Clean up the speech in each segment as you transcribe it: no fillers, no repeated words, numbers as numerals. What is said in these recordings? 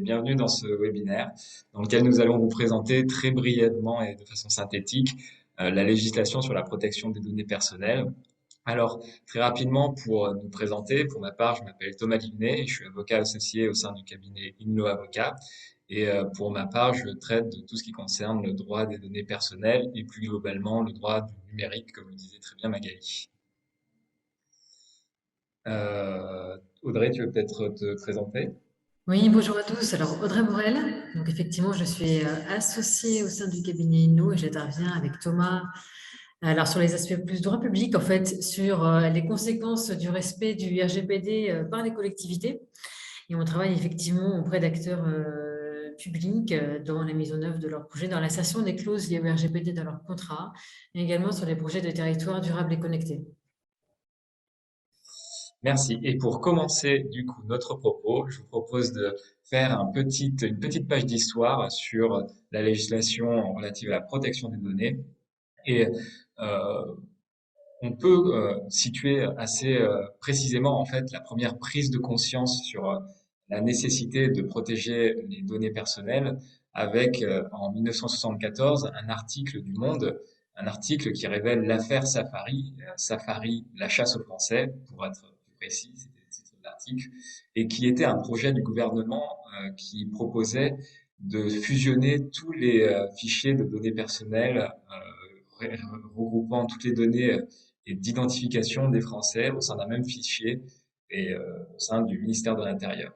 bienvenue dans ce webinaire dans lequel nous allons vous présenter très brièvement et de façon synthétique la législation sur la protection des données personnelles. Alors, très rapidement, pour nous présenter, pour ma part, je m'appelle Thomas Livnet et je suis avocat associé au sein du cabinet Inlo Avocat. Et pour ma part, je traite de tout ce qui concerne le droit des données personnelles et plus globalement le droit du numérique, comme le disait très bien Magali. Audrey, tu veux peut-être te présenter? Oui, bonjour à tous. Alors, Audrey Morel. Donc, effectivement, je suis associée au sein du cabinet Inno et j'interviens avec Thomas. Alors, sur les aspects plus droit public, en fait, sur les conséquences du respect du RGPD par les collectivités. Et on travaille effectivement auprès d'acteurs publics dans la mise en œuvre de leurs projets, dans l'insertion des clauses liées au RGPD dans leurs contrats, et également sur les projets de territoires durables et connectés. Merci. Et pour commencer, du coup, notre propos, je vous propose de faire une petite page d'histoire sur la législation relative à la protection des données. Et euh, on peut situer assez précisément, en fait, la première prise de conscience sur la nécessité de protéger les données personnelles avec, en 1974, un article du Monde, un article qui révèle l'affaire Safari, Safari, la chasse aux Français, pour être plus précis, c'était le titre de l'article, et qui était un projet du gouvernement qui proposait de fusionner tous les fichiers de données personnelles regroupant toutes les données et d'identification des Français au sein d'un même fichier et au sein du ministère de l'Intérieur.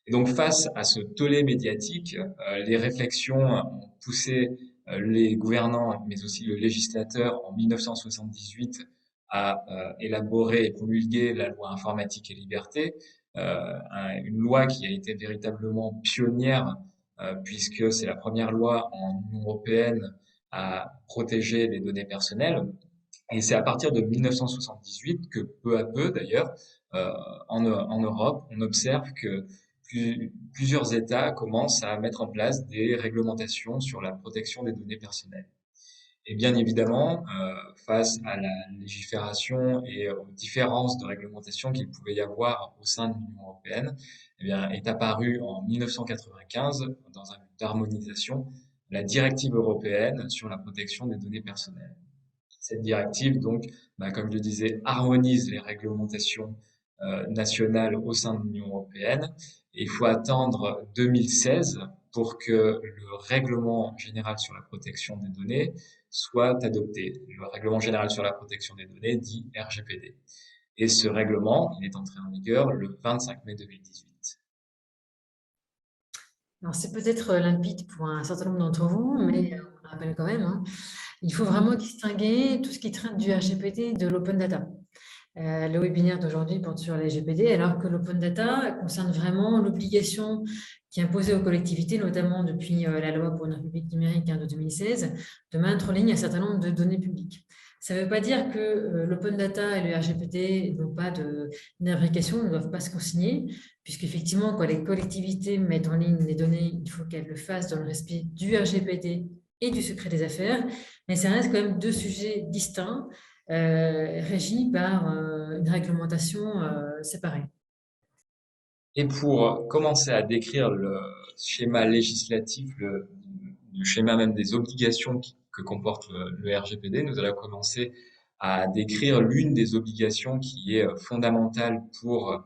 Et donc face à ce tollé médiatique, les réflexions ont poussé les gouvernants, mais aussi le législateur en 1978 à élaborer et promulguer la loi informatique et liberté, une loi qui a été véritablement pionnière puisque c'est la première loi en Union européenne à protéger les données personnelles. Et c'est à partir de 1978 que peu à peu, d'ailleurs, euh, en Europe, on observe que plusieurs États commencent à mettre en place des réglementations sur la protection des données personnelles. Et bien évidemment, face à la légifération et aux différences de réglementation qu'il pouvait y avoir au sein de l'Union européenne, eh bien, est apparue en 1995, dans un but d'harmonisation, la directive européenne sur la protection des données personnelles. Cette directive, donc, comme je le disais, harmonise les réglementations nationales au sein de l'Union européenne. Et il faut attendre 2016 pour que le règlement général sur la protection des données soit adopté. Le règlement général sur la protection des données dit RGPD. Et ce règlement, il est entré en vigueur le 25 mai 2018. Alors, c'est peut-être limpide pour un certain nombre d'entre vous, mais on le rappelle quand même, hein. Il faut vraiment distinguer tout ce qui traite du RGPD de l'open data. Le webinaire d'aujourd'hui porte sur les RGPD, alors que l'open data concerne vraiment l'obligation qui est imposée aux collectivités, notamment depuis la loi pour une république numérique de 2016, de mettre en ligne un certain nombre de données publiques. Ça ne veut pas dire que l'open data et le RGPD n'ont pas d'imbrication, ne doivent pas se consigner, puisqu'effectivement, quand les collectivités mettent en ligne des données, il faut qu'elles le fassent dans le respect du RGPD et du secret des affaires, mais ça reste quand même deux sujets distincts, régis par une réglementation séparée. Et pour commencer à décrire le schéma législatif, le schéma même des obligations que comporte le RGPD, nous allons commencer à décrire l'une des obligations qui est fondamentale pour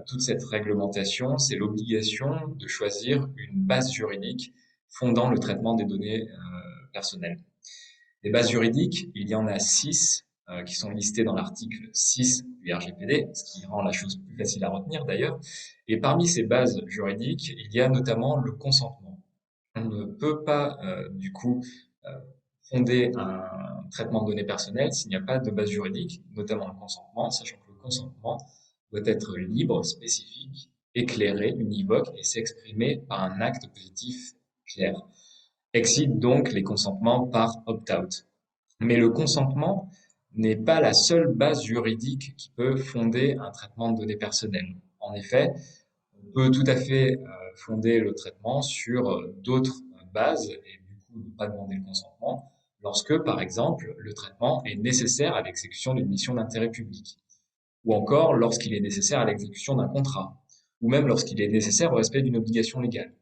toute cette réglementation, c'est l'obligation de choisir une base juridique fondant le traitement des données personnelles. Les bases juridiques, il y en a 6 qui sont listées dans l'article 6 du RGPD, ce qui rend la chose plus facile à retenir d'ailleurs. Et parmi ces bases juridiques, il y a notamment le consentement. On ne peut pas du coup euh, fonder un traitement de données personnelles s'il n'y a pas de base juridique, notamment le consentement, sachant que le consentement doit être libre, spécifique, éclairé, univoque et s'exprimer par un acte positif clair. Excite donc les consentements par opt-out. Mais le consentement n'est pas la seule base juridique qui peut fonder un traitement de données personnelles. En effet, on peut tout à fait fonder le traitement sur d'autres bases et du coup ne pas demander le consentement lorsque, par exemple, le traitement est nécessaire à l'exécution d'une mission d'intérêt public, ou encore lorsqu'il est nécessaire à l'exécution d'un contrat, ou même lorsqu'il est nécessaire au respect d'une obligation légale.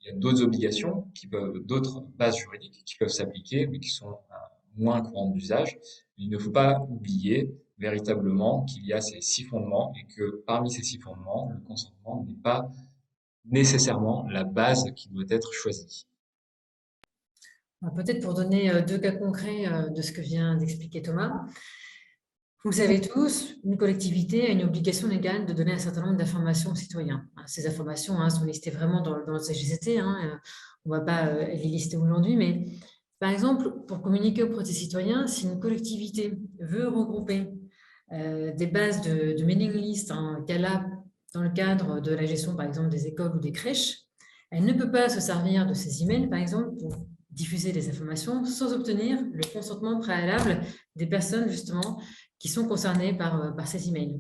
il y a d'autres obligations d'autres bases juridiques qui peuvent s'appliquer, mais qui sont moins courantes d'usage. Il ne faut pas oublier véritablement qu'il y a ces 6 fondements et que parmi ces 6 fondements, le consentement n'est pas nécessairement la base qui doit être choisie. Peut-être pour donner deux cas concrets de ce que vient d'expliquer Thomas. Vous le savez tous, une collectivité a une obligation légale de donner un certain nombre d'informations aux citoyens. Ces informations sont listées vraiment dans le CGCT. On ne va pas les lister aujourd'hui, mais par exemple, pour communiquer auprès des citoyens, si une collectivité veut regrouper des bases de mailing list qu'elle a dans le cadre de la gestion, par exemple, des écoles ou des crèches, elle ne peut pas se servir de ces emails, par exemple, pour diffuser des informations sans obtenir le consentement préalable des personnes, justement, qui sont concernées par ces emails.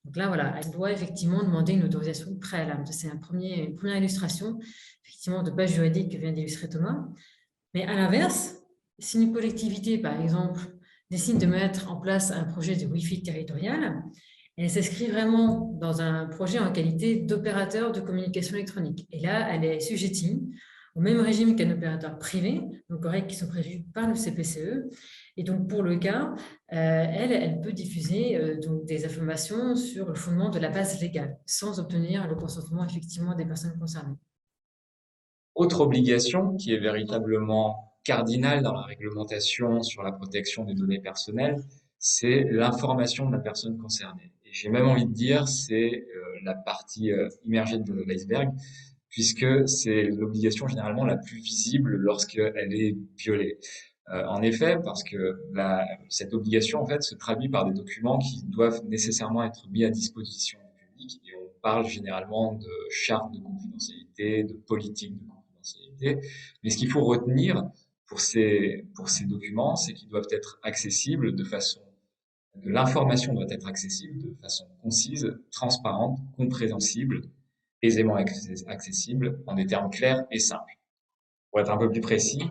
Donc là, voilà, elle doit effectivement demander une autorisation préalable. C'est une première illustration, effectivement, de base juridique que vient d'illustrer Thomas. Mais à l'inverse, si une collectivité, par exemple, décide de mettre en place un projet de Wi-Fi territorial, elle s'inscrit vraiment dans un projet en qualité d'opérateur de communication électronique. Et là, elle est sujettie au même régime qu'un opérateur privé, donc aux règles qui sont prévues par le CPCE. Et donc, pour le cas, elle peut diffuser donc des informations sur le fondement de la base légale, sans obtenir le consentement effectivement des personnes concernées. Autre obligation qui est véritablement cardinale dans la réglementation sur la protection des données personnelles, c'est l'information de la personne concernée. Et j'ai même envie de dire, c'est la partie immergée de l'iceberg, puisque c'est l'obligation généralement la plus visible lorsqu'elle est violée. En effet, parce que cette obligation en fait se traduit par des documents qui doivent nécessairement être mis à disposition du public, et on parle généralement de charte de confidentialité, de politique de confidentialité. Mais ce qu'il faut retenir pour ces documents, c'est qu'ils doivent être accessibles que l'information doit être accessible de façon concise, transparente, compréhensible, aisément accessible, en des termes clairs et simples. Pour être un peu plus précis,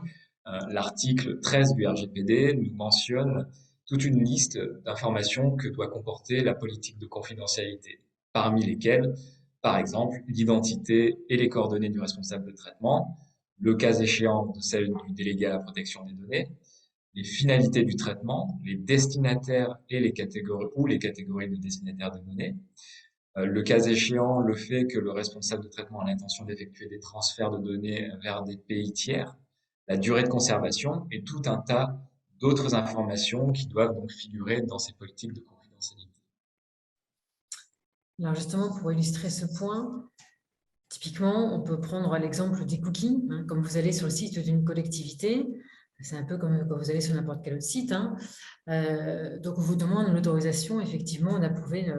l'article 13 du RGPD nous mentionne toute une liste d'informations que doit comporter la politique de confidentialité, parmi lesquelles, par exemple, l'identité et les coordonnées du responsable de traitement, le cas échéant de celle du délégué à la protection des données, les finalités du traitement, les destinataires et les catégories de destinataires de données, le cas échéant, le fait que le responsable de traitement a l'intention d'effectuer des transferts de données vers des pays tiers, la durée de conservation et tout un tas d'autres informations qui doivent donc figurer dans ces politiques de confidentialité. Alors justement, pour illustrer ce point, typiquement, on peut prendre l'exemple des cookies. Comme vous allez sur le site d'une collectivité, c'est un peu comme quand vous allez sur n'importe quel autre site. Donc, on vous demande l'autorisation, effectivement, d'approuver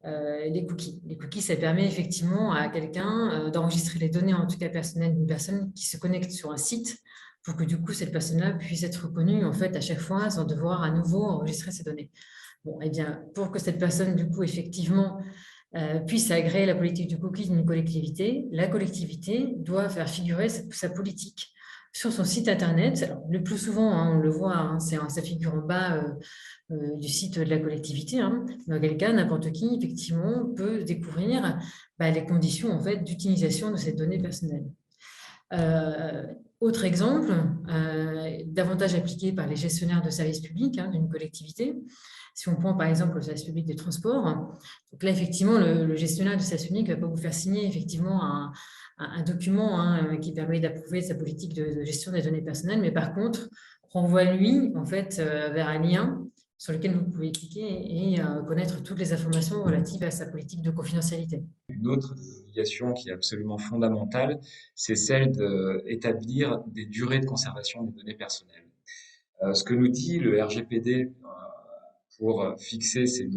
les cookies. Les cookies, ça permet effectivement à quelqu'un d'enregistrer les données, en tout cas personnelles, d'une personne qui se connecte sur un site pour que du coup, cette personne-là puisse être reconnue en fait à chaque fois sans devoir à nouveau enregistrer ses données. Bon, eh bien, pour que cette personne, du coup, effectivement, puisse agréer la politique du cookie d'une collectivité, la collectivité doit faire figurer sa politique sur son site internet. Alors, le plus souvent, on le voit, ça figure en bas du site de la collectivité. Dans quel cas, n'importe qui, effectivement, peut découvrir les conditions en fait, d'utilisation de ces données personnelles. Autre exemple, davantage appliqué par les gestionnaires de services publics d'une collectivité. Si on prend par exemple le service public des transports, donc là effectivement le gestionnaire de service public ne va pas vous faire signer effectivement un document qui permet d'approuver sa politique de gestion des données personnelles, mais par contre renvoie lui en fait vers un lien sur lequel vous pouvez cliquer et connaître toutes les informations relatives à sa politique de confidentialité. Une autre obligation qui est absolument fondamentale, c'est celle d'établir des durées de conservation des données personnelles. Ce que nous dit le RGPD pour fixer ces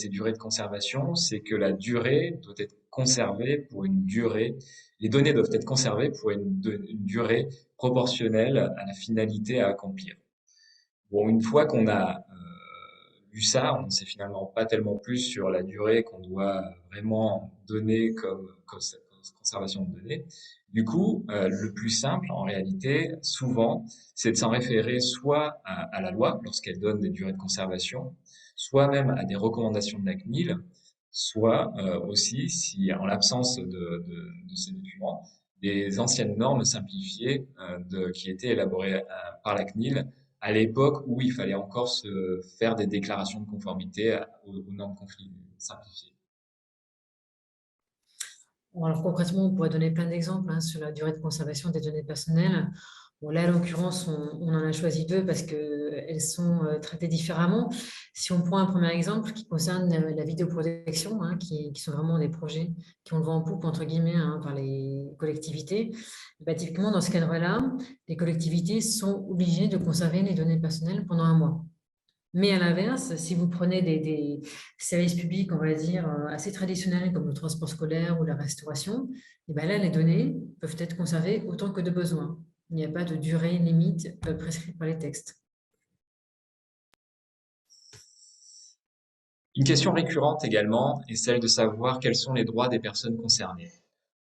durées de conservation, c'est que la durée doit être conservée pour une durée, les données doivent être conservées pour une durée proportionnelle à la finalité à accomplir. Bon, une fois qu'on a vu ça, on ne sait finalement pas tellement plus sur la durée qu'on doit vraiment donner comme conservation de données. Du coup, le plus simple, en réalité, souvent, c'est de s'en référer soit à la loi, lorsqu'elle donne des durées de conservation, soit même à des recommandations de la CNIL, soit aussi, si en l'absence de ces documents, les anciennes normes simplifiées qui étaient élaborées par la CNIL à l'époque où il fallait encore se faire des déclarations de conformité aux normes simplifiées. Bon, alors concrètement, on pourrait donner plein d'exemples hein, sur la durée de conservation des données personnelles. Bon, là, en l'occurrence, on en a choisi deux parce qu'elles sont traitées différemment. Si on prend un premier exemple qui concerne la vidéoprotection, hein, qui sont vraiment des projets qui ont le vent en poupe, entre guillemets, hein, par les collectivités, bah, typiquement, dans ce cadre-là, les collectivités sont obligées de conserver les données personnelles pendant un mois. Mais à l'inverse, si vous prenez des services publics, on va dire, assez traditionnels comme le transport scolaire ou la restauration, et ben là, les données peuvent être conservées autant que de besoin. Il n'y a pas de durée limite prescrite par les textes. Une question récurrente également est celle de savoir quels sont les droits des personnes concernées.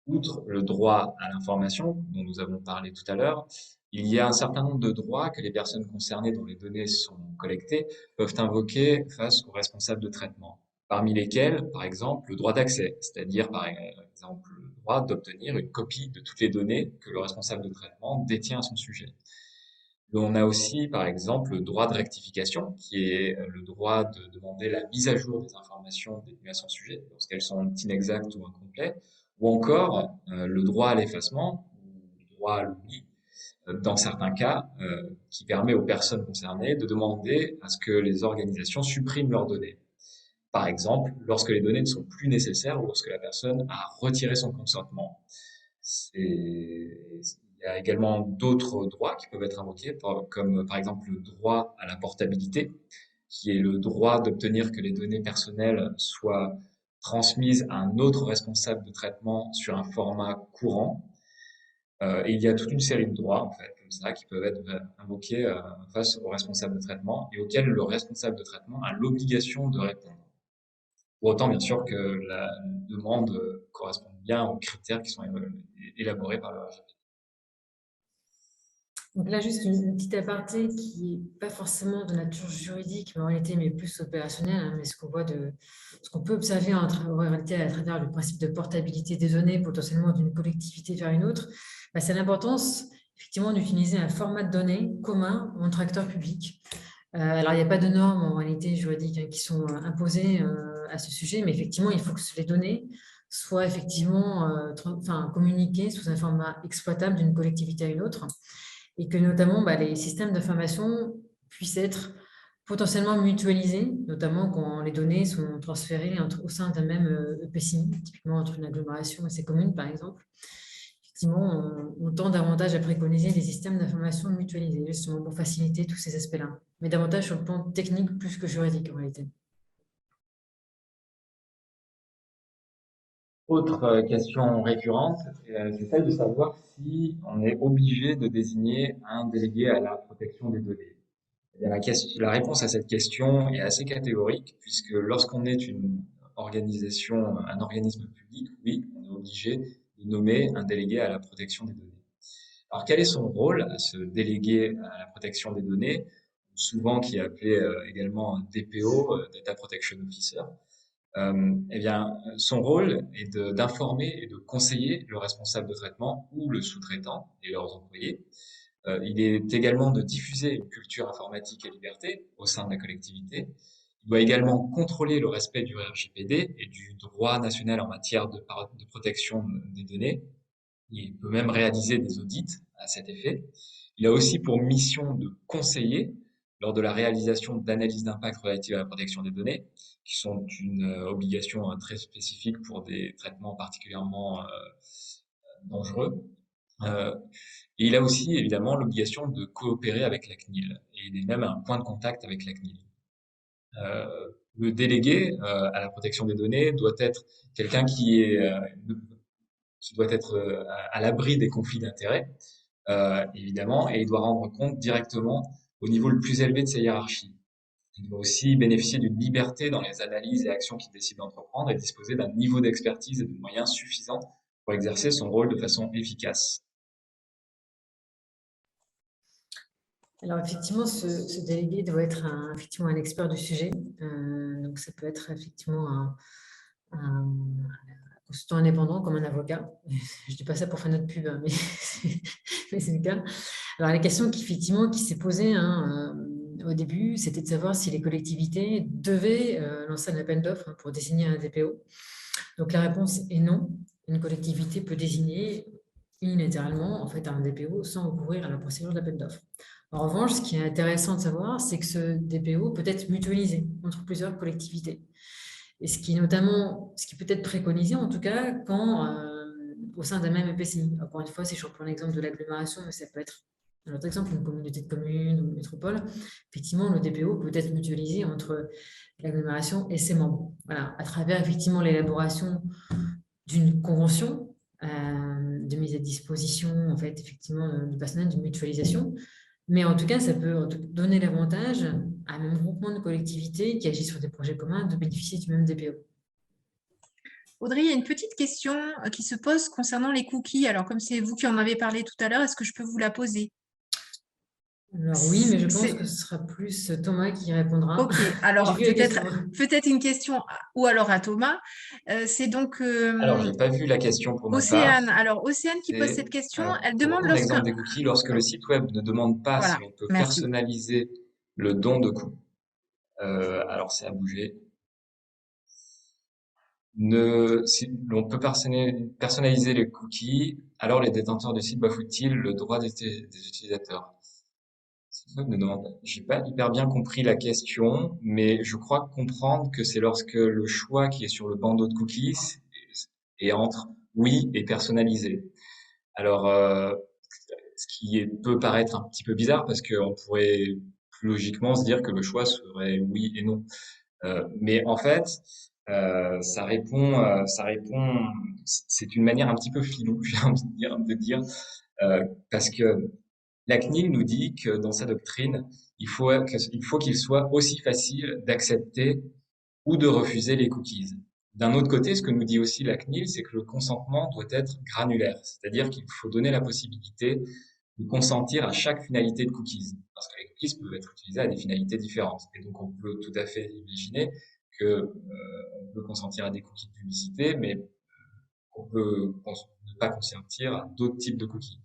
Outre le droit à l'information, dont nous avons parlé tout à l'heure, il y a un certain nombre de droits que les personnes concernées dont les données sont collectées peuvent invoquer face aux responsables de traitement. Parmi lesquels, par exemple, le droit d'accès, c'est-à-dire par exemple le droit d'obtenir une copie de toutes les données que le responsable de traitement détient à son sujet. On a aussi, par exemple, le droit de rectification, qui est le droit de demander la mise à jour des informations détenues à son sujet lorsqu'elles sont inexactes ou incomplètes, ou encore le droit à l'effacement, ou le droit à l'oubli, dans certains cas, qui permet aux personnes concernées de demander à ce que les organisations suppriment leurs données. Par exemple, lorsque les données ne sont plus nécessaires ou lorsque la personne a retiré son consentement. Il y a également d'autres droits qui peuvent être invoqués, comme par exemple le droit à la portabilité, qui est le droit d'obtenir que les données personnelles soient transmises à un autre responsable de traitement sur un format courant. Et il y a toute une série de droits, en fait, comme ça, qui peuvent être invoqués face au responsable de traitement et auxquels le responsable de traitement a l'obligation de répondre. Pour autant, bien sûr, que la demande corresponde bien aux critères qui sont élaborés par le RGPD. Donc là, juste une petite aparté qui n'est pas forcément de nature juridique, mais en réalité, mais plus opérationnelle, hein, mais ce qu'on peut observer en réalité à travers le principe de portabilité des données potentiellement d'une collectivité vers une autre, bah, c'est l'importance effectivement d'utiliser un format de données commun entre acteurs publics. Alors, il n'y a pas de normes en réalité juridiques hein, qui sont imposées à ce sujet, mais effectivement, il faut que les données soient effectivement communiquées sous un format exploitable d'une collectivité à une autre et que notamment bah, les systèmes d'information puissent être potentiellement mutualisés, notamment quand les données sont transférées au sein d'un même EPCI, typiquement entre une agglomération et ses communes, par exemple. Effectivement, on tend davantage à préconiser des systèmes d'information mutualisés, justement pour faciliter tous ces aspects-là, mais davantage sur le plan technique plus que juridique en réalité. Autre question récurrente, c'est celle de savoir si on est obligé de désigner un délégué à la protection des données. Eh bien, la réponse à cette question est assez catégorique, puisque lorsqu'on est une organisation, un organisme public, oui, on est obligé de nommer un délégué à la protection des données. Alors, quel est son rôle à ce délégué à la protection des données, souvent qui est appelé également un DPO, Data Protection Officer? Eh bien, son rôle est d'informer et de conseiller le responsable de traitement ou le sous-traitant et leurs employés. Il est également de diffuser une culture informatique et liberté au sein de la collectivité. Il doit également contrôler le respect du RGPD et du droit national en matière de protection des données. Il peut même réaliser des audits à cet effet. Il a aussi pour mission de conseiller lors de la réalisation d'analyses d'impact relatives à la protection des données, qui sont une obligation très spécifique pour des traitements particulièrement dangereux. Euh, et il a aussi évidemment l'obligation de coopérer avec la CNIL, et il est même un point de contact avec la CNIL. Le délégué à la protection des données doit être quelqu'un qui doit être à l'abri des conflits d'intérêts, évidemment, et il doit rendre compte directement au niveau le plus élevé de sa hiérarchie. Il doit aussi bénéficier d'une liberté dans les analyses et actions qu'il décide d'entreprendre et disposer d'un niveau d'expertise et de moyens suffisants pour exercer son rôle de façon efficace. Alors effectivement, ce délégué doit être effectivement un expert du sujet. Donc ça peut être effectivement un consultant indépendant comme un avocat. Je dis pas ça pour faire notre pub, hein, mais mais c'est le cas. Alors, la question effectivement qui s'est posée, hein, au début, c'était de savoir si les collectivités devaient lancer un appel d'offres, hein, pour désigner un DPO. Donc la réponse est non. Une collectivité peut désigner unilatéralement en fait un DPO sans recourir à la procédure d'appel d'offres. En revanche, ce qui est intéressant de savoir, c'est que ce DPO peut être mutualisé entre plusieurs collectivités. Et ce qui peut être préconisé en tout cas quand au sein d'un même EPCI. Encore une fois, si je reprends l'exemple de l'agglomération, mais ça peut être un autre exemple, une communauté de communes ou une métropole, effectivement, le DPO peut être mutualisé entre l'agglomération et ses membres. Voilà, à travers effectivement l'élaboration d'une convention de mise à disposition, en fait, effectivement, du personnel, d'une mutualisation. Mais en tout cas, ça peut donner l'avantage à un même groupement de collectivités qui agissent sur des projets communs de bénéficier du même DPO. Audrey, il y a une petite question qui se pose concernant les cookies. Alors, comme c'est vous qui en avez parlé tout à l'heure, est-ce que je peux vous la poser? Alors oui, mais je pense que C'est ce sera plus Thomas qui répondra. OK. J'ai Alors, vu la question. peut-être une question ou alors à Thomas. C'est donc Alors, j'ai pas vu la question pour ma part. Océane. Alors, Océane qui pose C'est, cette question, alors, elle pour demande reprendre l'exemple des cookies, lorsque le site web ne demande pas Voilà, si on peut merci. personnaliser le don de cookies, alors c'est à bouger. Si l'on peut personnaliser les cookies, alors les détenteurs du site bafouent-ils le droit des utilisateurs? J'ai pas hyper bien compris la question, mais je crois comprendre que c'est lorsque le choix qui est sur le bandeau de cookies est entre oui et personnalisé. Alors, peut paraître un petit peu bizarre parce qu'on pourrait plus logiquement se dire que le choix serait oui et non. Mais en fait, c'est une manière un petit peu filou, j'ai envie de dire, parce que la CNIL nous dit que dans sa doctrine, il faut qu'il soit aussi facile d'accepter ou de refuser les cookies. D'un autre côté, ce que nous dit aussi la CNIL, c'est que le consentement doit être granulaire, c'est-à-dire qu'il faut donner la possibilité de consentir à chaque finalité de cookies, parce que les cookies peuvent être utilisés à des finalités différentes. Et donc, on peut tout à fait imaginer que on peut consentir à des cookies de publicité, mais on peut ne pas consentir à d'autres types de cookies.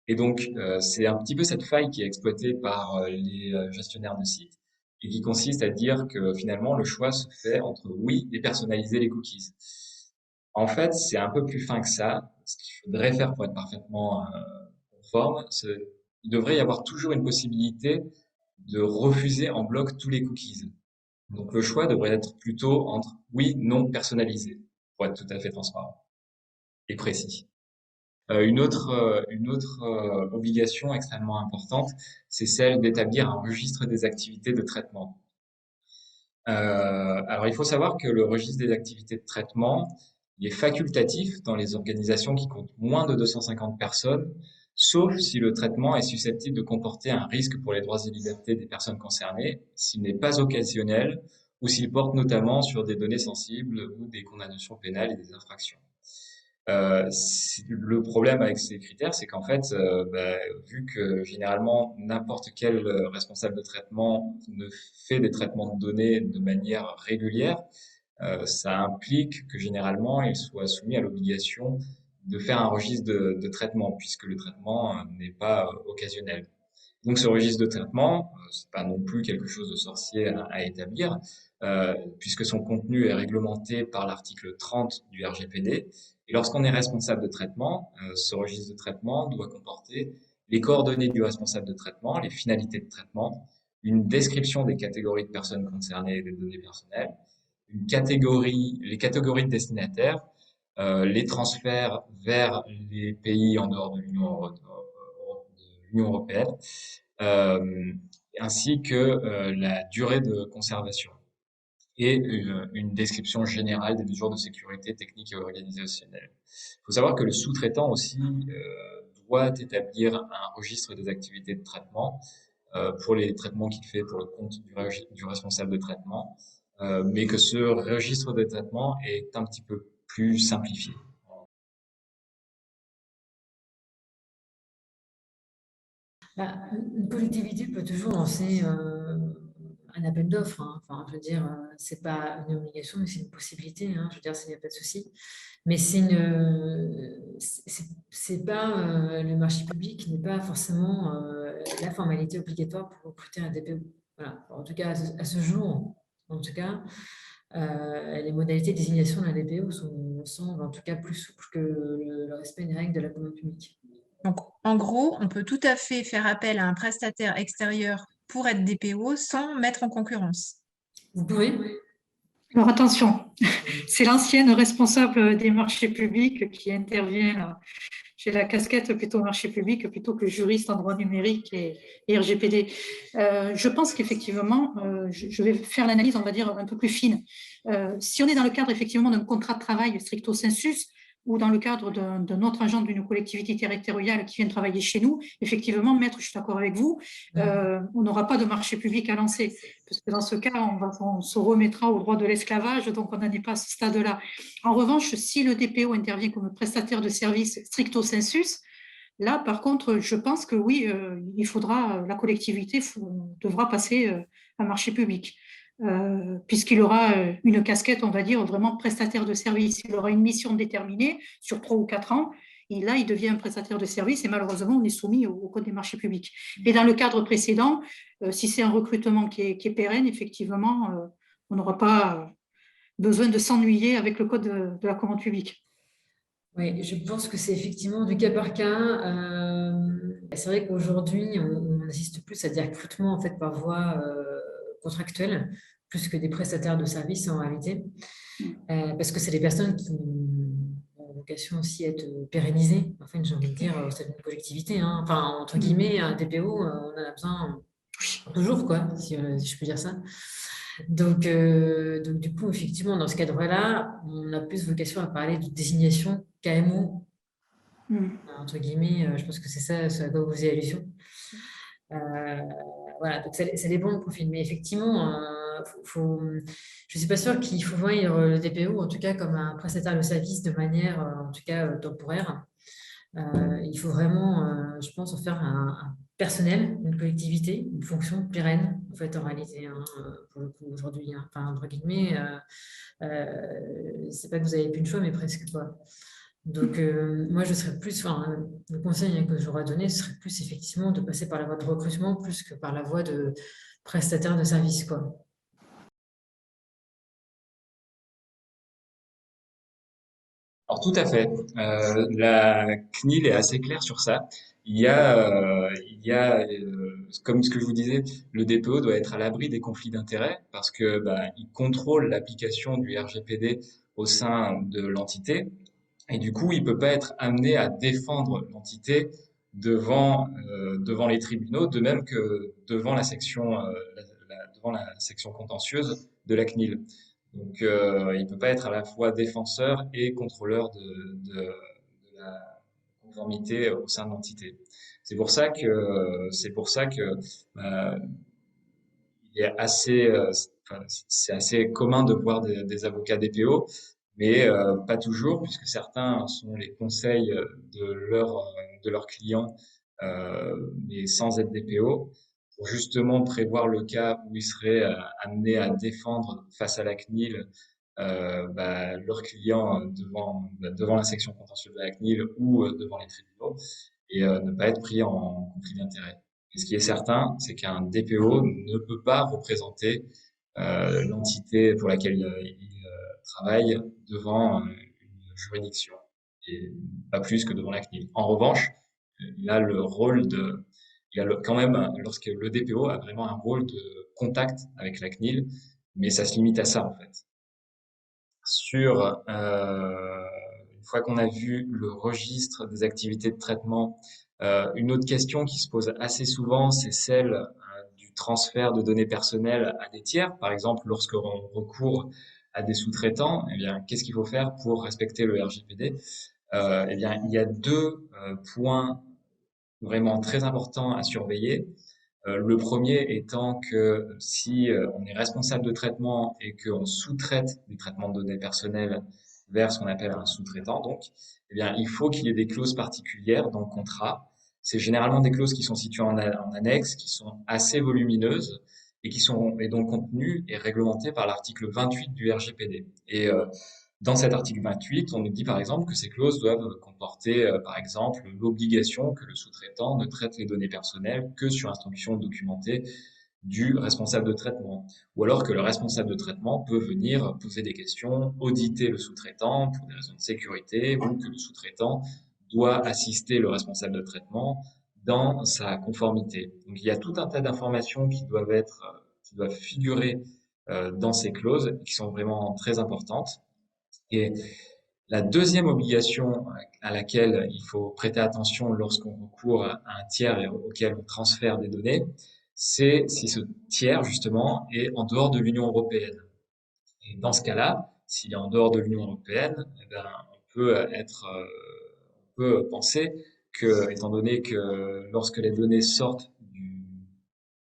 Et donc, c'est un petit peu cette faille qui est exploitée par les gestionnaires de sites et qui consiste à dire que finalement, le choix se fait entre oui et personnaliser les cookies. En fait, c'est un peu plus fin que ça. Ce qu'il faudrait faire pour être parfaitement conforme, il devrait y avoir toujours une possibilité de refuser en bloc tous les cookies. Donc, le choix devrait être plutôt entre oui, non, personnalisé, pour être tout à fait transparent et précis. Une autre obligation extrêmement importante, c'est celle d'établir un registre des activités de traitement. Alors, il faut savoir que le registre des activités de traitement, il est facultatif dans les organisations qui comptent moins de 250 personnes, sauf si le traitement est susceptible de comporter un risque pour les droits et libertés des personnes concernées, s'il n'est pas occasionnel ou s'il porte notamment sur des données sensibles ou des condamnations pénales et des infractions. Le problème avec ces critères, c'est qu'en fait, vu que généralement n'importe quel responsable de traitement ne fait des traitements de données de manière régulière, ça implique que généralement il soit soumis à l'obligation de faire un registre de traitement, puisque le traitement n'est pas occasionnel. Donc ce registre de traitement, c'est pas non plus quelque chose de sorcier à établir, puisque son contenu est réglementé par l'article 30 du RGPD. Et lorsqu'on est responsable de traitement, ce registre de traitement doit comporter les coordonnées du responsable de traitement, les finalités de traitement, une description des catégories de personnes concernées et des données personnelles, les catégories de destinataires, les transferts vers les pays en dehors de l'Union européenne, euh, ainsi que la durée de conservation et une description générale des mesures de sécurité technique et organisationnelle. Il faut savoir que le sous-traitant aussi doit établir un registre des activités de traitement pour les traitements qu'il fait pour le compte du responsable de traitement, mais que ce registre de traitement est un petit peu plus simplifié. Bah, une collectivité peut toujours lancer un appel d'offres, hein. Enfin, je veux dire, c'est pas une obligation, mais c'est une possibilité, hein. Je veux dire, il n'y a pas de souci. Mais c'est pas le marché public n'est pas forcément la formalité obligatoire pour recruter un DPO. Voilà. En tout cas, à ce jour, en tout cas, les modalités de désignation d'un DPO semblent en tout cas plus souples que le respect des règles de la commande publique. Donc, en gros, on peut tout à fait faire appel à un prestataire extérieur pour être DPO sans mettre en concurrence. Vous pouvez? Alors attention, c'est l'ancienne responsable des marchés publics qui intervient. J'ai la casquette plutôt marché public plutôt que juriste en droit numérique et RGPD. Je pense qu'effectivement, je vais faire l'analyse, on va dire, un peu plus fine. Si on est dans le cadre effectivement d'un contrat de travail stricto sensus, ou dans le cadre d'un autre agent d'une collectivité territoriale qui vient travailler chez nous, effectivement, maître, je suis d'accord avec vous, on n'aura pas de marché public à lancer. Parce que dans ce cas, on se remettra au droit de l'esclavage, donc on n'en est pas à ce stade-là. En revanche, si le DPO intervient comme prestataire de service stricto sensus, là, par contre, je pense que oui, il faudra, la collectivité devra passer un marché public. Puisqu'il aura une casquette, on va dire, vraiment prestataire de service. Il aura une mission déterminée sur 3 ou 4 ans. Et là, il devient un prestataire de service et malheureusement, on est soumis au Code des marchés publics. Et dans le cadre précédent, si c'est un recrutement qui est pérenne, effectivement, on n'aura pas besoin de s'ennuyer avec le Code de la commande publique. Oui, je pense que c'est effectivement du cas par cas. C'est vrai qu'aujourd'hui, on assiste plus à des recrutements en fait, par voie contractuelle, plus que des prestataires de services en réalité. Parce que c'est des personnes qui ont vocation aussi à être pérennisées, enfin, j'ai envie de dire, au sein d'une collectivité. Hein. Enfin, entre guillemets, un DPO, on en a besoin toujours, quoi, si je peux dire ça. Donc, du coup, effectivement, dans ce cadre-là, on a plus vocation à parler de désignation KMO, entre guillemets. Je pense que c'est ça à quoi vous faisiez allusion. Voilà, donc ça dépend du profil. Mais effectivement, je ne suis pas sûre qu'il faut voir le DPO, en tout cas, comme un prestataire de service de manière, en tout cas, temporaire. Il faut vraiment, je pense, en faire un personnel, une collectivité, une fonction pérenne, en fait, en réalité, hein, pour le coup, aujourd'hui. Hein. Enfin, entre guillemets, c'est pas que vous avez plus de choix, mais presque, quoi. Donc, moi, je serais plus, enfin, le conseil que j'aurais donné, ce serait plus effectivement de passer par la voie de recrutement plus que par la voie de prestataire de service, quoi. Alors tout à fait. La CNIL est assez claire sur ça. Comme ce que je vous disais, le DPO doit être à l'abri des conflits d'intérêts parce que il contrôle l'application du RGPD au sein de l'entité et du coup, il peut pas être amené à défendre l'entité devant les tribunaux, de même que devant la section devant la section contentieuse de la CNIL. Donc, il peut pas être à la fois défenseur et contrôleur de la conformité au sein de l'entité. C'est pour ça que euh, il est assez, enfin, c'est assez commun de voir des avocats DPO, mais pas toujours, puisque certains sont les conseils de leurs clients, mais sans être DPO, pour justement prévoir le cas où ils seraient amenés à défendre face à la CNIL leurs clients devant la section contentieuse de la CNIL ou devant les tribunaux et ne pas être pris en conflit d'intérêts. Et ce qui est certain, c'est qu'un DPO ne peut pas représenter l'entité pour laquelle il travaille devant une juridiction et pas plus que devant la CNIL. En revanche, il a le rôle de, quand même, lorsque le DPO a vraiment un rôle de contact avec la CNIL, mais ça se limite à ça en fait. Une fois qu'on a vu le registre des activités de traitement, une autre question qui se pose assez souvent, c'est celle du transfert de données personnelles à des tiers. Par exemple, lorsqu'on recourt à des sous-traitants, eh bien, qu'est-ce qu'il faut faire pour respecter le RGPD? Eh bien, il y a deux points vraiment très importants à surveiller. Le premier étant que si on est responsable de traitement et qu'on sous-traite des traitements de données personnelles vers ce qu'on appelle un sous-traitant, donc, eh bien, il faut qu'il y ait des clauses particulières dans le contrat. C'est généralement des clauses qui sont situées en annexe, qui sont assez volumineuses et dont le contenu est réglementé par l'article 28 du RGPD. Et dans cet article 28, on nous dit par exemple que ces clauses doivent comporter, par exemple, l'obligation que le sous-traitant ne traite les données personnelles que sur instruction documentée du responsable de traitement, ou alors que le responsable de traitement peut venir poser des questions, auditer le sous-traitant pour des raisons de sécurité, ou que le sous-traitant doit assister le responsable de traitement dans sa conformité. Donc il y a tout un tas d'informations qui doivent figurer dans ces clauses, qui sont vraiment très importantes. Et la deuxième obligation à laquelle il faut prêter attention lorsqu'on recourt à un tiers et auquel on transfère des données, c'est si ce tiers, justement, est en dehors de l'Union européenne. Et dans ce cas-là, s'il est en dehors de l'Union européenne, eh ben, on peut penser que, étant donné que lorsque les données sortent du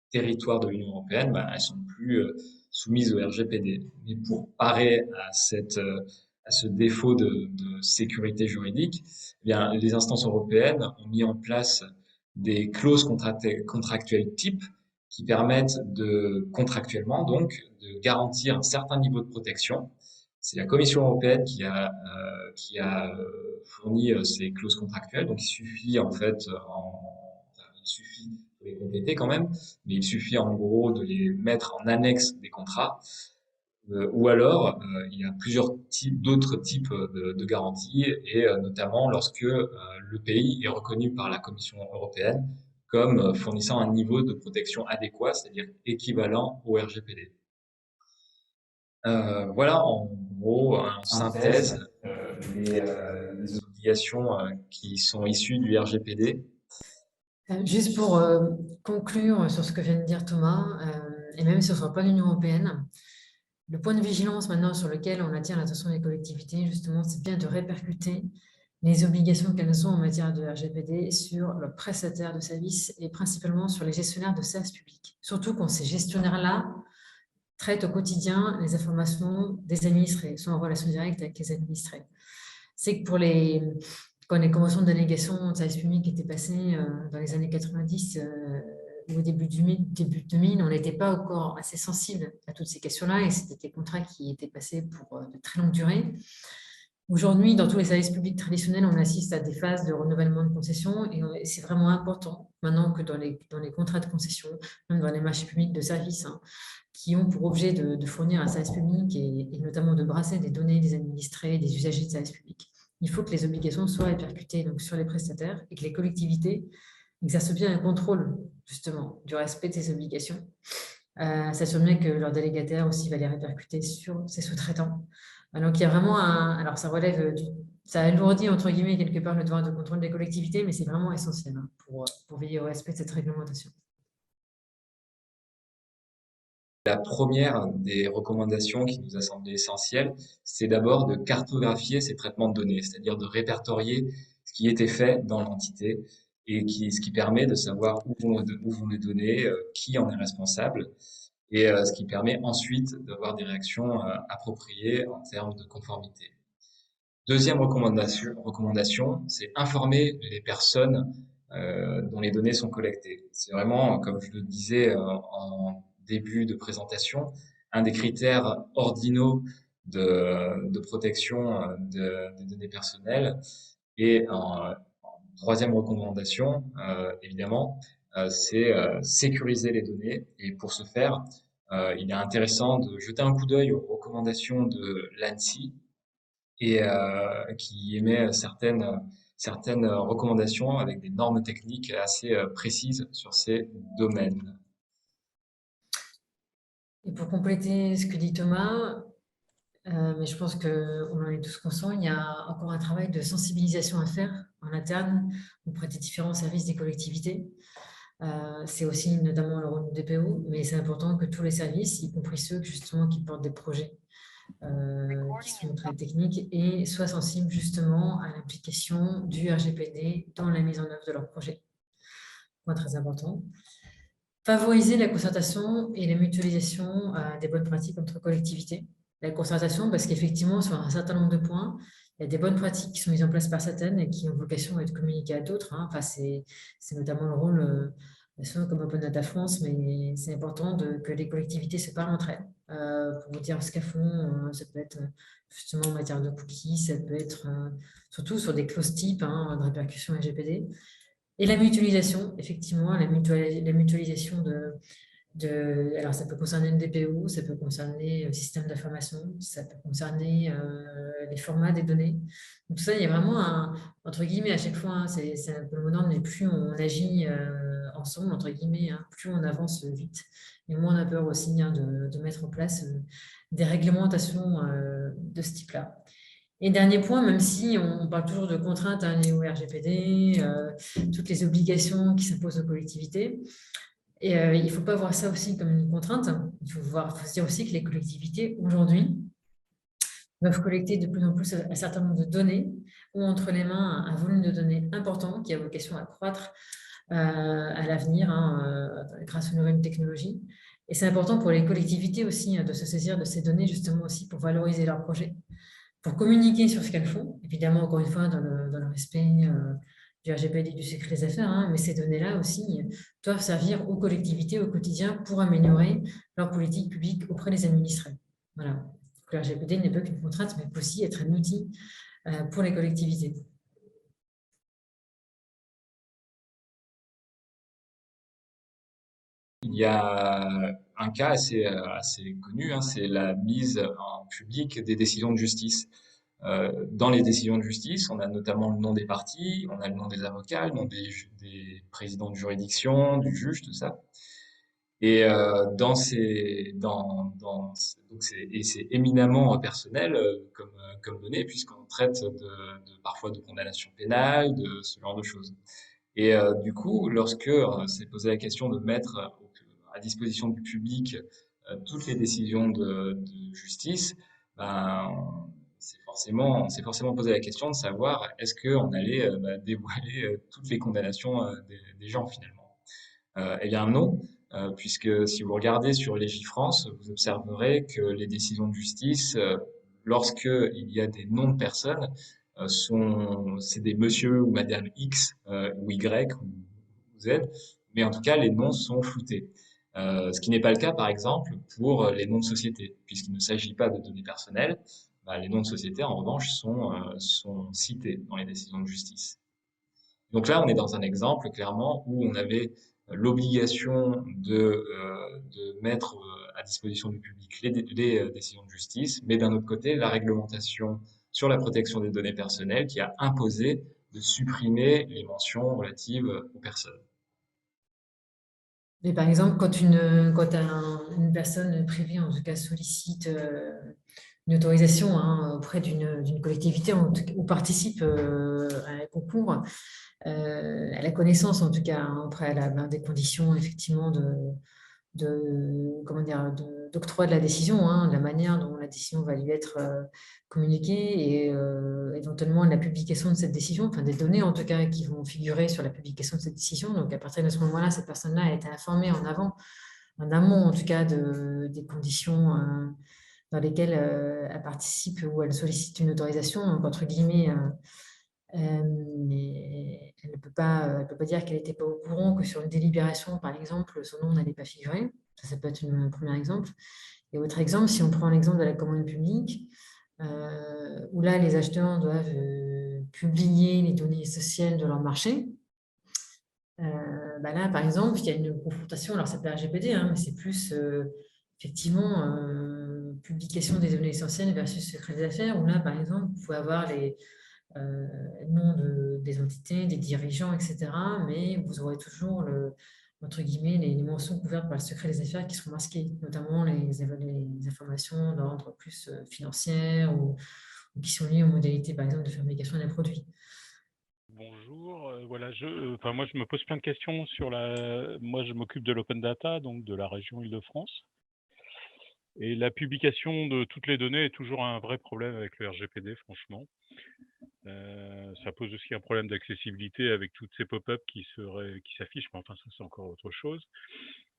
territoire de l'Union européenne, ben, elles sont plus soumises au RGPD. Mais pour parer à ce défaut de sécurité juridique, eh bien, les instances européennes ont mis en place des clauses contractuelles types qui permettent contractuellement donc de garantir un certain niveau de protection. C'est la Commission européenne qui a fourni ces clauses contractuelles. Donc il suffit en fait, il suffit de les compléter quand même, mais il suffit en gros de les mettre en annexe des contrats. Ou alors, il y a d'autres types de garanties, et notamment lorsque le pays est reconnu par la Commission européenne comme fournissant un niveau de protection adéquat, c'est-à-dire équivalent au RGPD. Voilà en gros, en synthèse, les obligations qui sont issues du RGPD. Juste pour conclure sur ce que vient de dire Thomas, et même sur le plan de l'Union européenne, le point de vigilance maintenant sur lequel on attire l'attention des collectivités, justement, c'est bien de répercuter les obligations qu'elles ont en matière de RGPD sur leurs prestataires de services et principalement sur les gestionnaires de services publics. Surtout quand ces gestionnaires-là traitent au quotidien les informations des administrés, sont en relation directe avec les administrés. C'est que quand les conventions de délégation de services publics étaient passées dans les années 90, au début 2000, on n'était pas encore assez sensible à toutes ces questions-là et c'était des contrats qui étaient passés pour de très longue durée. Aujourd'hui, dans tous les services publics traditionnels, on assiste à des phases de renouvellement de concession et c'est vraiment important maintenant que dans les contrats de concession, même dans les marchés publics de services, qui ont pour objet de fournir un service public et notamment de brasser des données des administrés, des usagers de services publics. Il faut que les obligations soient répercutées donc, sur les prestataires et que les collectivités exercent bien un contrôle justement du respect de ces obligations. S'assurer bien que leur délégataire aussi va les répercuter sur ses sous-traitants. Donc il y a vraiment alors ça relève ça alourdit entre guillemets quelque part le devoir de contrôle des collectivités, mais c'est vraiment essentiel pour veiller au respect de cette réglementation. La première des recommandations qui nous a semblé essentielle, c'est d'abord de cartographier ces traitements de données, c'est-à-dire de répertorier ce qui était fait dans l'entité et ce qui permet de savoir où vont les données, qui en est responsable, et ce qui permet ensuite d'avoir des réactions appropriées en termes de conformité. Deuxième recommandation, c'est informer les personnes dont les données sont collectées. C'est vraiment, comme je le disais en début de présentation, un des critères ordinaux de protection des données personnelles. Et en troisième recommandation, évidemment, c'est sécuriser les données. Et pour ce faire, il est intéressant de jeter un coup d'œil aux recommandations de l'ANSSI et qui émet certaines recommandations avec des normes techniques assez précises sur ces domaines. Et pour compléter ce que dit Thomas, mais je pense qu'on en est tous conscients, il y a encore un travail de sensibilisation à faire en interne auprès des différents services des collectivités. C'est aussi notamment le rôle du DPO, mais c'est important que tous les services, y compris ceux justement qui portent des projets qui sont très techniques, et soient sensibles justement à l'implication du RGPD dans la mise en œuvre de leur projet. Point très important. Favoriser la concertation et la mutualisation des bonnes pratiques entre collectivités. La concertation, parce qu'effectivement, sur un certain nombre de points, il y a des bonnes pratiques qui sont mises en place par certaines et qui ont vocation à être communiquées à d'autres. Enfin, c'est notamment le rôle sont comme Open Data France, mais c'est important que les collectivités se parlent entre elles pour vous dire ce qu'elles font. Ça peut être justement en matière de cookies, ça peut être surtout sur des clauses types de répercussions RGPD. Et la mutualisation, effectivement, la mutualisation alors ça peut concerner le DPO, ça peut concerner le système d'information, ça peut concerner les formats des données. Donc tout ça, il y a vraiment entre guillemets, à chaque fois, c'est un peu le mot d'ordre, mais plus on agit ensemble, entre guillemets, plus on avance vite, et moins on a peur aussi de mettre en place des réglementations de ce type-là. Et dernier point, même si on parle toujours de contraintes liées au RGPD, toutes les obligations qui s'imposent aux collectivités, et il ne faut pas voir ça aussi comme une contrainte. Il faut se dire aussi que les collectivités, aujourd'hui, doivent collecter de plus en plus un certain nombre de données, ou entre les mains un volume de données important qui a vocation à croître à l'avenir grâce aux nouvelles technologies. Et c'est important pour les collectivités aussi de se saisir de ces données justement aussi pour valoriser leurs projets, pour communiquer sur ce qu'elles font, évidemment, encore une fois, dans le respect du RGPD et du secret des affaires, mais ces données-là aussi doivent servir aux collectivités au quotidien pour améliorer leur politique publique auprès des administrés. Voilà. Donc, le RGPD n'est pas qu'une contrainte, mais peut aussi être un outil pour les collectivités. Il y a un cas assez connu, c'est la mise en public des décisions de justice. Dans les décisions de justice, on a notamment le nom des parties, on a le nom des avocats, le nom des présidents de juridiction, du juge, tout ça. Et c'est éminemment personnel comme données, puisqu'on traite parfois de condamnations pénales, de ce genre de choses. Et du coup, lorsque s'est posé la question de mettre à disposition du public toutes les décisions de justice, ben, on s'est forcément posé la question de savoir est-ce qu'on allait dévoiler toutes les condamnations des gens finalement. Eh bien non, puisque si vous regardez sur Légifrance, vous observerez que les décisions de justice, lorsque il y a des noms de personnes, c'est des monsieur ou madame X ou Y ou Z, mais en tout cas les noms sont floutés. Ce qui n'est pas le cas par exemple pour les noms de sociétés, puisqu'il ne s'agit pas de données personnelles. Les noms de sociétés en revanche sont cités dans les décisions de justice. Donc là, on est dans un exemple clairement où on avait l'obligation de mettre à disposition du public les décisions de justice, mais d'un autre côté, la réglementation sur la protection des données personnelles qui a imposé de supprimer les mentions relatives aux personnes. Mais par exemple, quand une personne privée, en tout cas, sollicite une autorisation auprès d'une collectivité ou participe à un concours, à la connaissance, en tout cas, au préalable, des conditions, effectivement, d'octroi de la décision, de la manière dont la décision va lui être communiquée et éventuellement la publication de cette décision, enfin des données en tout cas qui vont figurer sur la publication de cette décision. Donc à partir de ce moment-là, cette personne-là a été informée en amont en tout cas des conditions dans lesquelles elle participe ou elle sollicite une autorisation, donc entre guillemets. Mais elle ne peut pas dire qu'elle n'était pas au courant que sur une délibération, par exemple, son nom n'allait pas figurer. Ça peut être un premier exemple. Et autre exemple, si on prend l'exemple de la commande publique, où là, les acheteurs doivent publier les données essentielles de leur marché. Là, par exemple, il y a une confrontation, alors c'est pas RGPD, mais c'est plus effectivement publication des données essentielles versus secret des affaires, où là, par exemple, vous pouvez avoir les nom des entités, des dirigeants, etc. Mais vous aurez toujours, entre guillemets, les mentions couvertes par le secret des affaires qui seront masquées, notamment les informations d'ordre plus financière ou qui sont liées aux modalités, par exemple, de fabrication d'un produit. Bonjour, voilà, moi je me pose plein de questions moi je m'occupe de l'open data, donc de la région Île-de-France. Et la publication de toutes les données est toujours un vrai problème avec le RGPD, franchement. Ça pose aussi un problème d'accessibilité avec toutes ces pop-up qui s'affichent, mais enfin ça c'est encore autre chose.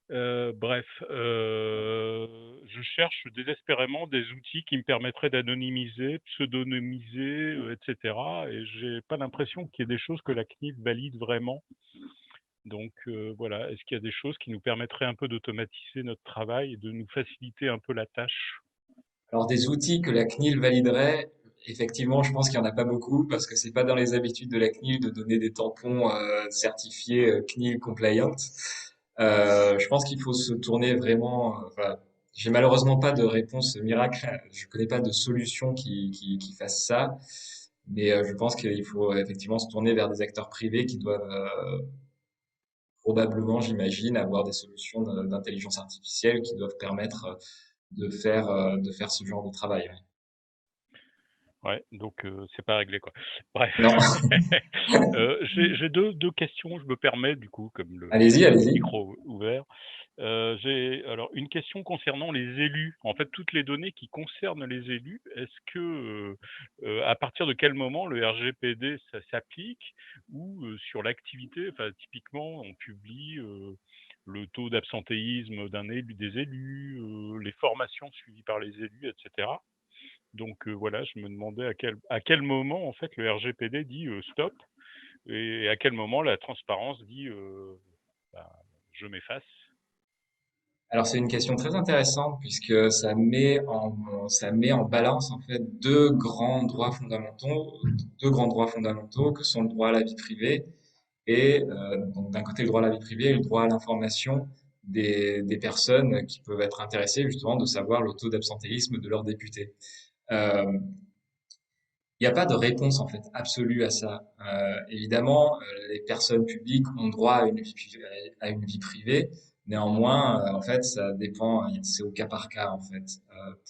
Bref, je cherche désespérément des outils qui me permettraient d'anonymiser, pseudonymiser, etc. Et j'ai pas l'impression qu'il y ait des choses que la CNIL valide vraiment. Donc voilà, est-ce qu'il y a des choses qui nous permettraient un peu d'automatiser notre travail et de nous faciliter un peu la tâche? Alors des outils que la CNIL validerait, effectivement, je pense qu'il y en a pas beaucoup parce que c'est pas dans les habitudes de la CNIL de donner des tampons certifiés CNIL compliant. Je pense qu'il faut se tourner vraiment. Enfin, j'ai malheureusement pas de réponse miracle. Je connais pas de solution qui fasse ça, mais je pense qu'il faut effectivement se tourner vers des acteurs privés qui doivent probablement, j'imagine, avoir des solutions d'intelligence artificielle qui doivent permettre de faire ce genre de travail. Ouais, donc c'est pas réglé, quoi. Bref. Non, J'ai 2 questions, je me permets, du coup, comme le allez-y, allez-y. micro ouvert. J'ai alors une question concernant les élus. En fait, toutes les données qui concernent les élus, est-ce que, à partir de quel moment le RGPD ça s'applique? Ou, sur l'activité, enfin, typiquement, on publie, le taux d'absentéisme des élus, les formations suivies par les élus, et cetera. Donc, voilà, je me demandais à quel moment, en fait, le RGPD dit, stop, et à quel moment la transparence dit, bah, je m'efface. Alors c'est une question très intéressante puisque ça met en balance en fait deux grands droits fondamentaux que sont le droit à la vie privée et donc d'un côté le droit à la vie privée et le droit à l'information des personnes qui peuvent être intéressées justement de savoir le taux d'absentéisme de leurs députés. Euh, Il n'y a pas de réponse en fait absolue à ça. Évidemment, les personnes publiques ont droit à une vie privée. Néanmoins, en fait, ça dépend, c'est au cas par cas en fait.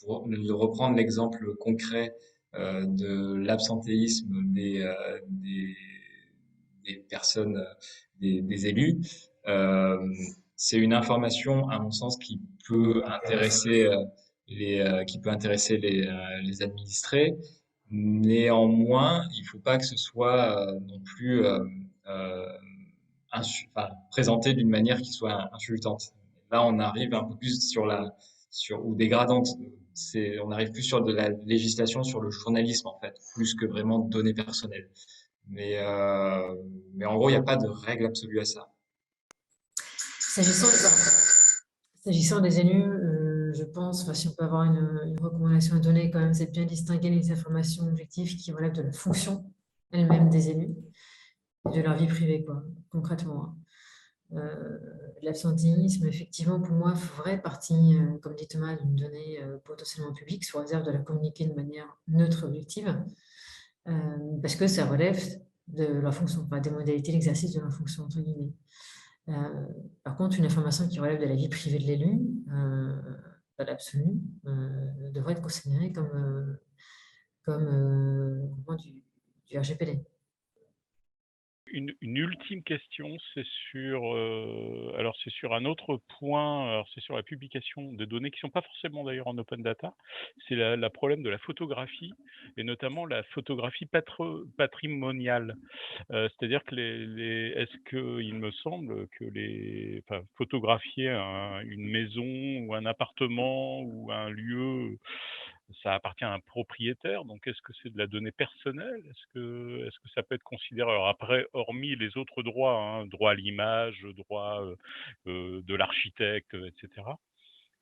Pour reprendre l'exemple concret de l'absentéisme des personnes, des élus, euh, c'est une information, à mon sens, qui peut intéresser les administrés. Néanmoins, il faut pas que ce soit non plus enfin, présenté d'une manière qui soit insultante. Là, on arrive un peu plus ou dégradante. On arrive plus sur de la législation sur le journalisme en fait, plus que vraiment de données personnelles. Mais, euh, mais en gros, il n'y a pas de règle absolue à ça. S'agissant S'agissant des élus, je pense, enfin, si on peut avoir une recommandation à donner, quand même, c'est de bien distinguer les informations objectives qui relèvent de la fonction elle-même des élus et de leur vie privée, quoi, concrètement, hein. L'absentéisme, effectivement, pour moi, ferait partie, comme dit Thomas, d'une donnée potentiellement publique, sous réserve de la communiquer de manière neutre et objective, parce que ça relève de leur fonction, pas des modalités d'exercice de leur fonction, entre guillemets. Par contre, une information qui relève de la vie privée de l'élu, dans l'absolu, devrait être considérée comme vraiment du RGPD. Une ultime question, c'est sur un autre point, alors c'est sur la publication de données qui sont pas forcément d'ailleurs en open data. C'est la problème de la photographie et notamment la photographie patrimoniale. C'est-à-dire que est-ce que il me semble que enfin, photographier une maison ou un appartement ou un lieu, ça appartient à un propriétaire, donc est-ce que c'est de la donnée personnelle? Est-ce que ça peut être considéré, alors après, hormis les autres droits, hein, droit à l'image, droit de l'architecte, etc.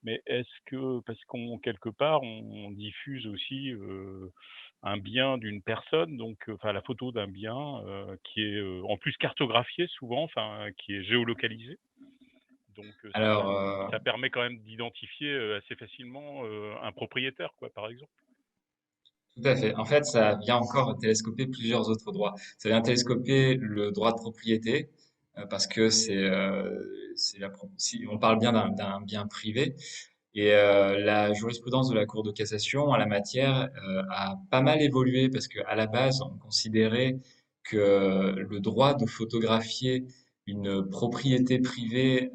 Mais est-ce que, parce qu'on quelque part, on diffuse aussi un bien d'une personne, donc enfin la photo d'un bien qui est en plus cartographié souvent, enfin qui est géolocalisé. Donc Alors, ça permet quand même d'identifier assez facilement un propriétaire, quoi, par exemple. tout à fait. En fait, ça vient encore télescoper plusieurs autres droits. Ça vient télescoper le droit de propriété, parce que si on parle bien d'un bien privé. Et la jurisprudence de la Cour de cassation en la matière a pas mal évolué parce qu'à la base, on considérait que le droit de photographier une propriété privée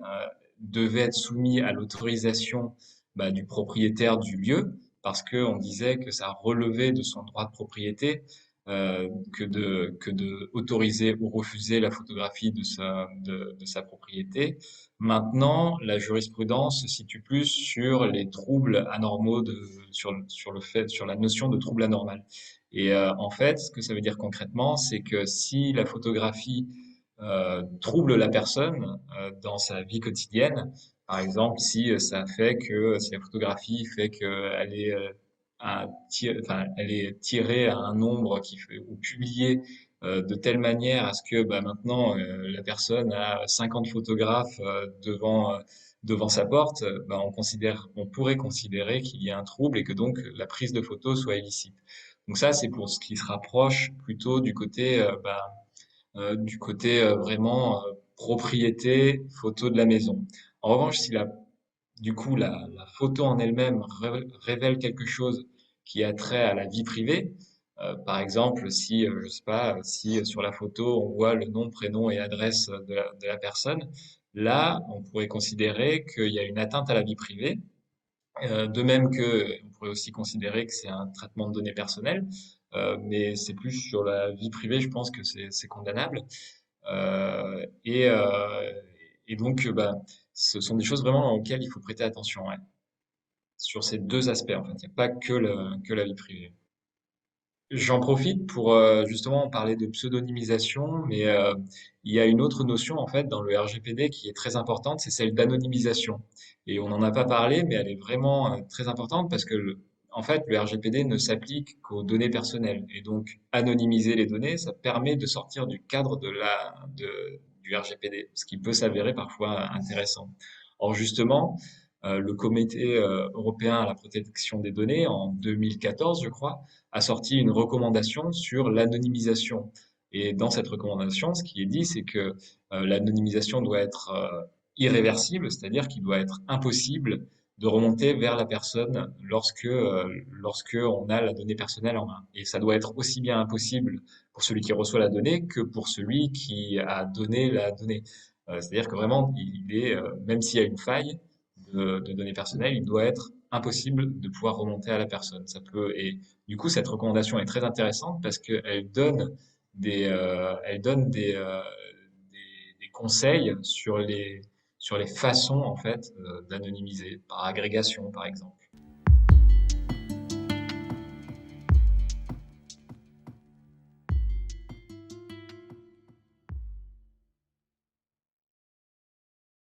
devait être soumis à l'autorisation du propriétaire du lieu parce qu'on disait que ça relevait de son droit de propriété que de autoriser ou refuser la photographie de sa propriété. Maintenant, la jurisprudence se situe plus sur les troubles anormaux sur la notion de trouble anormal. Et en fait, ce que ça veut dire concrètement, c'est que si la photographie trouble la personne dans sa vie quotidienne. Par exemple, si la photographie fait qu'elle est enfin, elle est tirée à un nombre qui fait ou publiée de telle manière à ce que bah, maintenant la personne a 50 photographes devant sa porte, bah, on pourrait considérer qu'il y a un trouble et que donc la prise de photos soit illicite. Donc ça, c'est pour ce qui se rapproche plutôt du côté vraiment propriété photo de la maison. En revanche, si du coup la photo en elle-même révèle quelque chose qui a trait à la vie privée, par exemple, si je sais pas, si sur la photo on voit le nom, prénom et adresse de la personne, là on pourrait considérer qu'il y a une atteinte à la vie privée. De même que, on pourrait aussi considérer que c'est un traitement de données personnelles, mais c'est plus sur la vie privée, je pense que c'est condamnable. Et donc, bah, ce sont des choses vraiment auxquelles il faut prêter attention, ouais. Sur ces deux aspects, en fait. Il n'y a pas que la vie privée. J'en profite pour justement parler de pseudonymisation, mais il y a une autre notion en fait dans le RGPD qui est très importante, c'est celle d'anonymisation. Et on n'en a pas parlé, mais elle est vraiment très importante parce que en fait le RGPD ne s'applique qu'aux données personnelles. Et donc anonymiser les données, ça permet de sortir du cadre du RGPD, ce qui peut s'avérer parfois intéressant. Or justement, le Comité européen à la protection des données en 2014, je crois, a sorti une recommandation sur l'anonymisation. Et dans cette recommandation, ce qui est dit, c'est que l'anonymisation doit être irréversible, c'est-à-dire qu'il doit être impossible de remonter vers la personne lorsque on a la donnée personnelle en main. Et ça doit être aussi bien impossible pour celui qui reçoit la donnée que pour celui qui a donné la donnée. C'est-à-dire que vraiment, même s'il y a une faille de données personnelles, il doit être impossible de pouvoir remonter à la personne. Et du coup, cette recommandation est très intéressante parce qu'elle donne des conseils sur les façons en fait d'anonymiser par agrégation, par exemple.